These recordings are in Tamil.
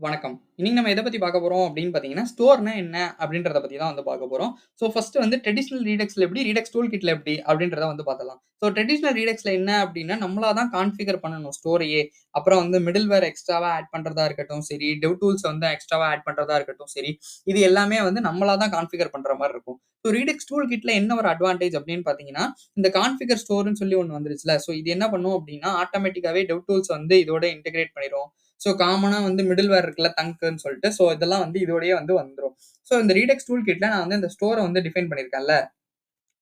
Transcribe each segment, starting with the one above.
வணக்கம். இன்னைக்கு நம்ம எத பத்தி பார்க்க போறோம் அப்படின்னு பார்த்தீங்கன்னா, ஸ்டோர்னா என்ன? அப்படின்றத பத்தி தான் வந்து பார்க்க போறோம். ஸோ ஃபர்ஸ்ட் வந்து ட்ரெடிஷனல் ரெடக்ஸ்ல எப்படி, ரெடக்ஸ் டூல் கிட்ல எப்படி அப்படின்றத வந்து பார்த்துடலாம். ஸோ ட்ரெடிஷனல் ரெடக்ஸ்ல என்ன அப்படின்னா, நம்மளா தான் கான்ஃபிகர் பண்ணணும் ஸ்டோரையே. அப்புறம் வந்து மிடில்வேர் எக்ஸ்ட்ராவா ஆட் பண்றதா இருக்கட்டும் சரி, டெவ் டூல்ஸ் வந்து எக்ஸ்ட்ராவா ஆட் பண்றதா இருக்கட்டும் சரி, இது எல்லாமே வந்து நம்மளா தான் கான்ஃபிகர் பண்ற மாரி இருக்கும். ஸோ ரெடக்ஸ் டூல் கிட்ல என்ன ஒரு அட்வான்டேஜ் அப்படின்னு பார்த்தீங்கன்னா, இந்த கான்ஃபிகர் ஸ்டோர்ன்னு சொல்லி ஒண்ணு வந்துருச்சுல்ல. ஸோ இது என்ன பண்ணும் அப்படின்னா, ஆட்டோமேட்டிக்காவே டெவ் டூல்ஸ் வந்து இதோட இன்டிகிரேட் பண்ணிரும். ஸோ காமனா வந்து மிடில்வேர் இருக்குல்ல தங்க்ன்னு சொல்லிட்டு, ஸோ இதெல்லாம் வந்து இதோடயே வந்து வந்துரும். ஸோ இந்த ரெடக்ஸ் டூல் கிட்ல நான் வந்து இந்த ஸ்டோர வந்து டிஃபைன் பண்ணியிருக்கேன்ல.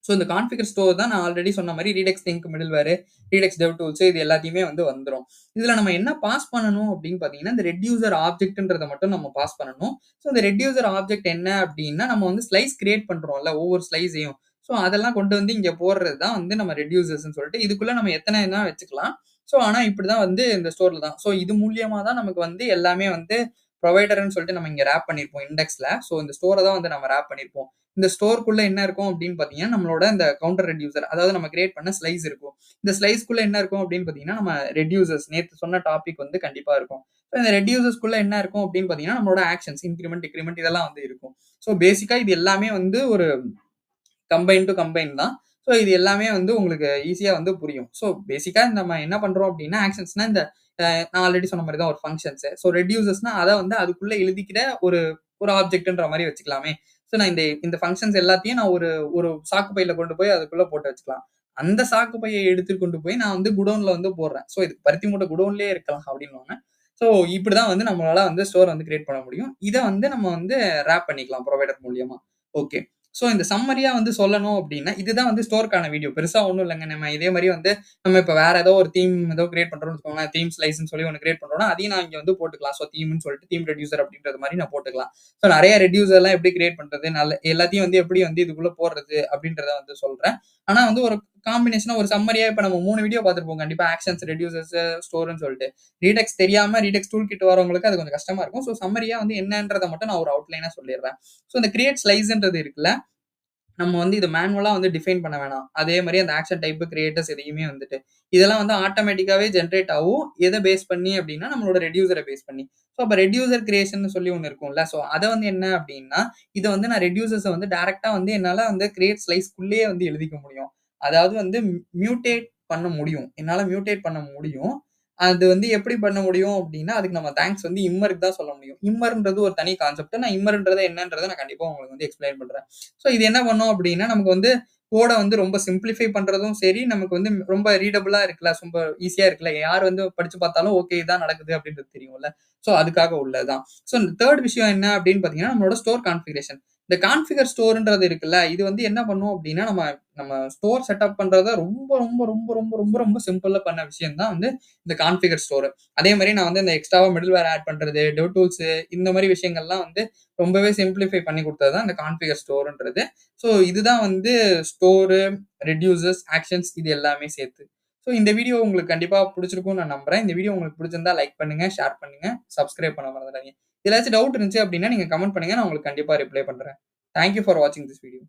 ஸோ இந்த கான்ஃபிகர் ஸ்டோர் தான் நான் ஆல்ரெடி சொன்ன மாரி ரெடக்ஸ் திங்க் மிடில்வேர், ரெடக்ஸ் டெவ் டூல்ஸ் இது எல்லாத்தையுமே வந்து வந்துரும். இதுல நம்ம என்ன பாஸ் பண்ணணும் அப்படின்னு பார்த்தீங்கன்னா, இந்த ரெட்யூசர் ஆப்ஜெக்ட்ன்றத மட்டும் நம்ம பாஸ் பண்ணணும். ஸோ இந்த ரெட்யூசர் ஆப்ஜெக்ட் என்ன அப்படின்னா, நம்ம வந்து ஸ்லைஸ் கிரியேட் பண்றோம்ல ஒவ்வொரு ஸ்லைஸையும். ஸோ அதெல்லாம் கொண்டு வந்து இங்க போடுறது தான் வந்து நம்ம ரெட்யூசர்ஸ்ன்னு சொல்லிட்டு, இதுக்குள்ள நம்ம எத்தனை வேணா வச்சுக்கலாம். ஸோ ஆனா இப்படிதான் வந்து இந்த ஸ்டோர்ல தான். ஸோ இது மூலியமா தான் நமக்கு வந்து எல்லாமே வந்து புரொவைடர்ன்னு சொல்லிட்டு நம்ம இங்க ராப் பண்ணியிருப்போம் இண்டெக்ஸ்ல. ஸோ இந்த ஸ்டோர தான் வந்து நம்ம ராப் பண்ணியிருப்போம். இந்த ஸ்டோர்க்குள்ள என்ன இருக்கும் அப்படின்னு பார்த்தீங்கன்னா, நம்மளோட இந்த கவுண்டர் ரெட்யூசர் அதாவது நம்ம கிரியேட் பண்ண ஸ்லைஸ் இருக்கும். இந்த ஸ்லைஸ்க்குள்ள என்ன இருக்கும் அப்படின்னு பார்த்தீங்கன்னா, நம்ம ரெட்யூசர்ஸ் நேத்து சொன்ன டாபிக் வந்து கண்டிப்பா இருக்கும். ஸோ இந்த ரெட்யூசர்ஸ்க்குள்ள என்ன இருக்கும் அப்படின்னு பார்த்தீங்கன்னா, நம்மளோட ஆக்ஷன்ஸ் இன்கிரிமென்ட், டிக்ரிமென்ட் இதெல்லாம் வந்து இருக்கும். ஸோ பேசிக்கா இது எல்லாமே வந்து ஒரு கம்பைன் டூ கம்பைன் தான். ஸோ இது எல்லாமே வந்து உங்களுக்கு ஈஸியா வந்து புரியும். ஸோ பேசிக்கா நம்ம என்ன பண்றோம் அப்டின்னா, ஆக்ஷன்ஸ்னா இந்த நான் ஆல்ரெடி சொன்ன மாரி தான் ஒரு ஃபங்ஷன்ஸ். ஸோ ரெட்யூசர்ஸ்னா அத வந்து அதுக்குள்ள எழுதிக்கிற ஒரு ஒரு ஆப்ஜெக்ட்ன்ற மாரி வச்சுக்கலாமே. ஸோ நான் இந்த ஃபங்ஷன்ஸ் எல்லாத்தையும் நான் ஒரு ஒரு சாக்கு பையில கொண்டு போய் அதுக்குள்ள போட்டு வச்சுக்கலாம். அந்த சாக்கு பைய எடுத்து கொண்டு போய் நான் வந்து குடோன்ல வந்து போடுறேன். ஸோ இதுக்கு பருத்தி மூட்டை குடோன்லயே இருக்கலாம் அப்டின்னுவாங்க. ஸோ இப்படிதான் வந்து நம்மளால வந்து ஸ்டோர் வந்து கிரியேட் பண்ண முடியும். இத வந்து நம்ம வந்து ராப் பண்ணிக்கலாம் புரொவைடர் மூலியமா. ஓகே. ஸோ இந்த சம்மரியா வந்து சொல்லணும் அப்டின்னா, இதுதான் வந்து ஸ்டோர்க்கான வீடியோ. பெருசா ஒண்ணும் இல்லங்க. நம்ம இதே மாரி வந்து நம்ம இப்ப வேற ஏதோ ஒரு தீம் ஏதோ கிரியேட் பண்றோம்னு வச்சுக்கோங்களேன். தீம் ஸ்லைஸ்ன்னு சொல்லி ஒண்ணு கிரியேட் பண்றோம்னா, அதையும் நான் இங்க வந்து போட்டுக்கலாம். ஸோ தீம்ன்னு சொல்லிட்டு தீம் ரெட்யூசர் அப்படின்றது மாரி நான் போட்டுக்கலாம். ஸோ நெறைய ரெட்யூசர்லாம் எப்படி கிரியேட் பண்றது? எல்லாத்தையும் வந்து எப்படி வந்து இதுக்குள்ள போடுறது? அப்படின்றத வந்து சொல்றேன். ஆனா வந்து ஒரு காம்பினேஷனா ஒரு சம்மரியா இப்ப நம்ம 3 வீடியோ பார்த்திருப்போம். கண்டிப்பா ஆக்ஷன்ஸ், ரெட்யூசர்ஸ், ஸ்டோர்ன்னு சொல்லிட்டு. ரீடெக்ஸ் தெரியாம ரீடெக்ஸ் டூல் கிட் வரவங்களுக்கு அது கொஞ்சம் கஷ்டமா இருக்கும். ஸோ சம்மரியா வந்து என்னன்றத மட்டும் நான் ஒரு அவுட்லைனா சொல்லிடுறேன். ஸோ இந்த கிரியேட் ஸ்லைஸ்ன்றது இருக்குல்ல, நம்ம வந்து இது மேனுவலா வந்து டிஃபைன் பண்ண வேணாம். அதே மாரி அந்த ஆக்ஷன் டைப், கிரியேட்டர்ஸ் எதையுமே வந்துட்டு, இதெல்லாம் வந்து ஆட்டோமேட்டிக்காவே ஜெனரேட் ஆகும். எத பேஸ் பண்ணி அப்டின்னா, நம்மளோட ரெட்யூசர பேஸ் பண்ணி. ஸோ அப்ப ரெட்யூசர் கிரியேஷன்னு சொல்லி ஒண்ணு இருக்கும்ல. ஸோ அத வந்து என்ன அப்டின்னா, இத வந்து நான் ரெட்யூசர்ஸ வந்து டைரக்ட்டா வந்து என்னால வந்து கிரியேட் ஸ்லைஸ்க்குள்ளேயே வந்து எழுதிக்க முடியும். அதாவது வந்து மியூட்டேட் பண்ண முடியும். என்னால மியூட்டேட் பண்ண முடியும். அது வந்து எப்படி பண்ண முடியும் அப்டின்னா, அதுக்கு நம்ம தேங்க்ஸ் வந்து இம்மருக்கு தான் சொல்ல முடியும். இம்மர்ன்றது ஒரு தனி கான்செப்ட். நான் இம்மர்ன்றது என்னன்றத நான் கண்டிப்பா உங்களுக்கு வந்து எக்ஸ்ப்ளைன் பண்றேன். ஸோ இது என்ன பண்ணும் அப்டின்னா, நமக்கு வந்து கோட வந்து ரொம்ப சிம்ப்ளிஃபை பண்றதும் சரி, நமக்கு வந்து ரொம்ப ரீடபிளா இருக்குல்ல, ரொம்ப ஈஸியா இருக்குல்ல. யார் வந்து படிச்சு பார்த்தாலும் ஓகே இதான் நடக்குது அப்டின்றது தெரியும்ல. ஸோ அதுக்காக உள்ளது தான். ஸோ இந்த 3 விஷயம் என்ன அப்டின்னு பார்த்தீங்கன்னா, நம்மளோட ஸ்டோர் கான்ஃபிகரேஷன். இந்த கான்ஃபிகர் ஸ்டோர்ன்றது இருக்குல்ல, இது வந்து என்ன பண்ணும் அப்டின்னா, நம்ம நம்ம ஸ்டோர் செட்டப் பண்றத ரொம்ப ரொம்ப ரொம்ப ரொம்ப ரொம்ப ரொம்ப சிம்பிளா பண்ண விஷயம் தான் வந்து இந்த கான்ஃபிகர் ஸ்டோர். அதே மாரி நான் வந்து இந்த எக்ஸ்ட்ராவா மிடில்வேர் ஆட் பண்றது, டெவ் டூல்ஸ் இந்த மாரி விஷயங்கள்லாம் வந்து ரொம்பவே சிம்ப்ளிஃபை பண்ணி குடுத்தது தான் இந்த கான்ஃபிகர் ஸ்டோர்ன்றது. ஸோ இதுதான் வந்து ஸ்டோரு, ரெட்யூசர்ஸ், ஆக்ஷன்ஸ் இது எல்லாமே சேர்த்து. ஸோ இந்த வீடியோ உங்களுக்கு கண்டிப்பா புடிச்சிருக்கும்னு நான் நம்புறேன். இந்த வீடியோ உங்களுக்கு புடிச்சிருந்தா லைக் பண்ணுங்க, ஷேர் பண்ணுங்க, சப்ஸ்கிரைப் பண்ண மறந்துடாதீங்க. ஏதாச்சும் டவுட் இருந்துச்சு அப்டின்னா நீங்க கமெண்ட் பண்ணுங்க. நான் உங்களுக்கு கண்டிப்பா ரிப்ளை பண்றேன். தேங்க் யூ ஃபார் வாட்சிங் திஸ் வீடியோ.